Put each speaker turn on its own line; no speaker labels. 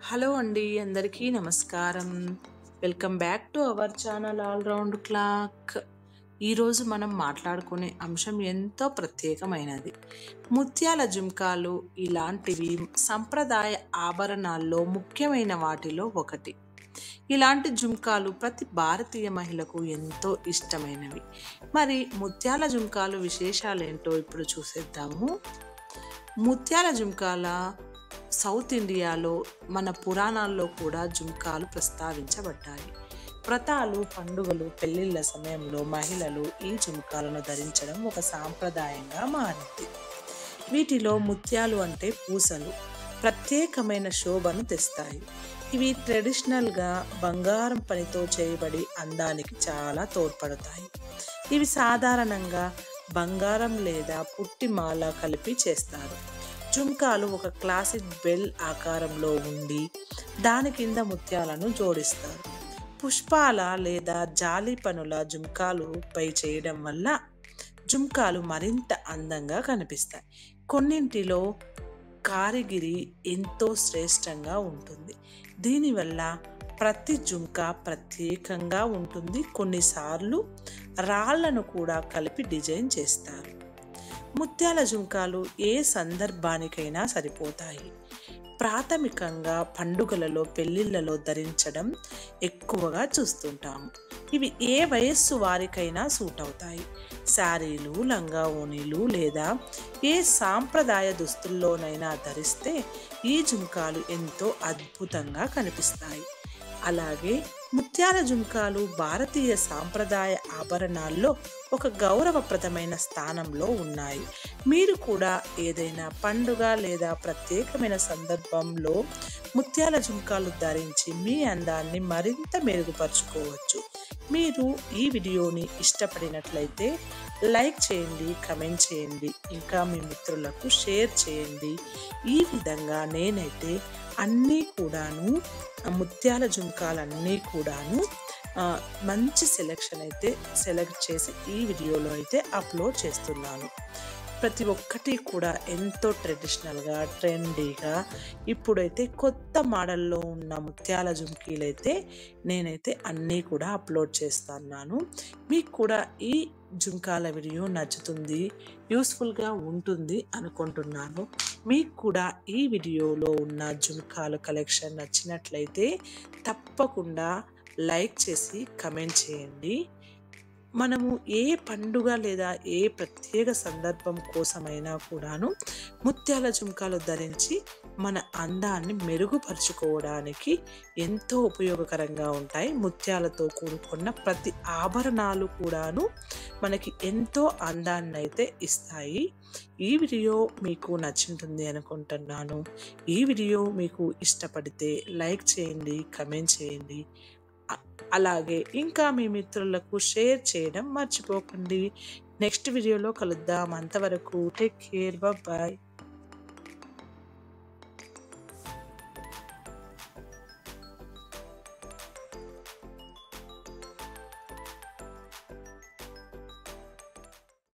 Hello అండి, అందరికీ నమస్కారం. Welcome back to our channel all round clock. ఈరోజు మనం మాట్లాడుకునే అంశం ఎంతో ప్రత్యేకమైనది. ముత్యాల జుంకాలు ఇలాంటివి సంప్రదాయ ఆభరణాల్లో ముఖ్యమైన వాటిలో ఒకటి. ఇలాంటి జుంకాలు ప్రతి భారతీయ మహిళకు ఎంతో ఇష్టమైనవి. మరి ముత్యాల జుంకాలు విశేషాలేంటో ఇప్పుడు చూసేద్దాము. ముత్యాల జుంకాల సౌత్ ఇండియాలో మన పురాణాల్లో కూడా జుంకాలు ప్రస్తావించబడ్డాయి. వ్రతాలు, పండుగలు, పెళ్లిళ్ళ సమయంలో మహిళలు ఈ జుంకాలను ధరించడం ఒక సాంప్రదాయంగా మారింది. వీటిలో ముత్యాలు అంటే పూసలు ప్రత్యేకమైన శోభను తెస్తాయి. ఇవి ట్రెడిషనల్గా బంగారం పనితో చేయబడి అందానికి చాలా తోడ్పడతాయి. ఇవి సాధారణంగా బంగారం లేదా పుట్టిమాల కలిపి చేస్తారు. జుంకాలు ఒక క్లాసిక్ బెల్ ఆకారంలో ఉండి దాని కింద ముత్యాలను జోడిస్తారు. పుష్పాల లేదా జాలి పనుల జుంకాలు పై చేయడం వల్ల జుంకాలు మరింత అందంగా కనిపిస్తాయి. కొన్నింటిలో కారిగిరి ఎంతో శ్రేష్టంగా ఉంటుంది. దీనివల్ల ప్రతి జుంక ప్రత్యేకంగా ఉంటుంది. కొన్నిసార్లు రాళ్లను కూడా కలిపి డిజైన్ చేస్తారు. ముత్యాల జుంకాలు ఏ సందర్భానికైనా సరిపోతాయి. ప్రాథమికంగా పండుగలలో, పెళ్లిళ్లలో ధరించడం ఎక్కువగా చూస్తుంటాము. ఇవి ఏ వయస్సు వారికైనా సూట్ అవుతాయి. శారీలు, లంగా ఓణీలు లేదా ఏ సాంప్రదాయ దుస్తుల్లోనైనా ధరిస్తే ఈ జుంకాలు ఎంతో అద్భుతంగా కనిపిస్తాయి. అలాగే ముత్యాల జుంకాలు భారతీయ సాంప్రదాయ ఆభరణాల్లో ఒక గౌరవప్రదమైన స్థానంలో ఉన్నాయి. మీరు కూడా ఏదైనా పండుగ లేదా ప్రత్యేకమైన సందర్భంలో ముత్యాల జుంకాలు ధరించి మీ అందాన్ని మరింత మెరుగుపరుచుకోవచ్చు. మీరు ఈ వీడియోని ఇష్టపడినట్లయితే లైక్ చేయండి, కమెంట్ చేయండి, ఇంకా మీ మిత్రులకు షేర్ చేయండి. ఈ విధంగా నేనైతే అన్నీ కూడాను ముత్యాల జుంకాలన్నీ కూడాను మంచి సెలెక్షన్ అయితే సెలెక్ట్ చేసి ఈ వీడియోలో అయితే అప్లోడ్ చేస్తున్నాను. ప్రతి ఒక్కటి కూడా ఎంతో ట్రెడిషనల్గా, ట్రెండీగా ఇప్పుడైతే కొత్త మోడల్లో ఉన్న ముత్యాల జుంకీలు అయితే నేనైతే అన్నీ కూడా అప్లోడ్ చేస్తున్నాను. మీకు కూడా ఈ జుంకాల వీడియో నచ్చుతుంది, యూస్ఫుల్గా ఉంటుంది అనుకుంటున్నాను. మీకు కూడా ఈ వీడియోలో ఉన్న జుంకాల కలెక్షన్ నచ్చినట్లయితే తప్పకుండా లైక్ చేసి కమెంట్ చేయండి. మనము ఏ పండుగ లేదా ఏ ప్రత్యేక సందర్భం కోసమైనా కూడాను ముత్యాల జుంకాలు ధరించి మన అందాన్ని మెరుగుపరుచుకోవడానికి ఎంతో ఉపయోగకరంగా ఉంటాయి. ముత్యాలతో కూడుకున్న ప్రతి ఆభరణాలు కూడాను మనకి ఎంతో అందాన్ని అయితే ఇస్తాయి. ఈ వీడియో మీకు నచ్చుతుంది అనుకుంటున్నాను. ఈ వీడియో మీకు ఇష్టపడితే లైక్ చేయండి, కమెంట్ చేయండి. అలాగే ఇంకా మీ మిత్రులకు షేర్ చేయడం మర్చిపోకండి. నెక్స్ట్ వీడియోలో కలుద్దాం. అంతవరకు టేక్ కేర్, బాయ్.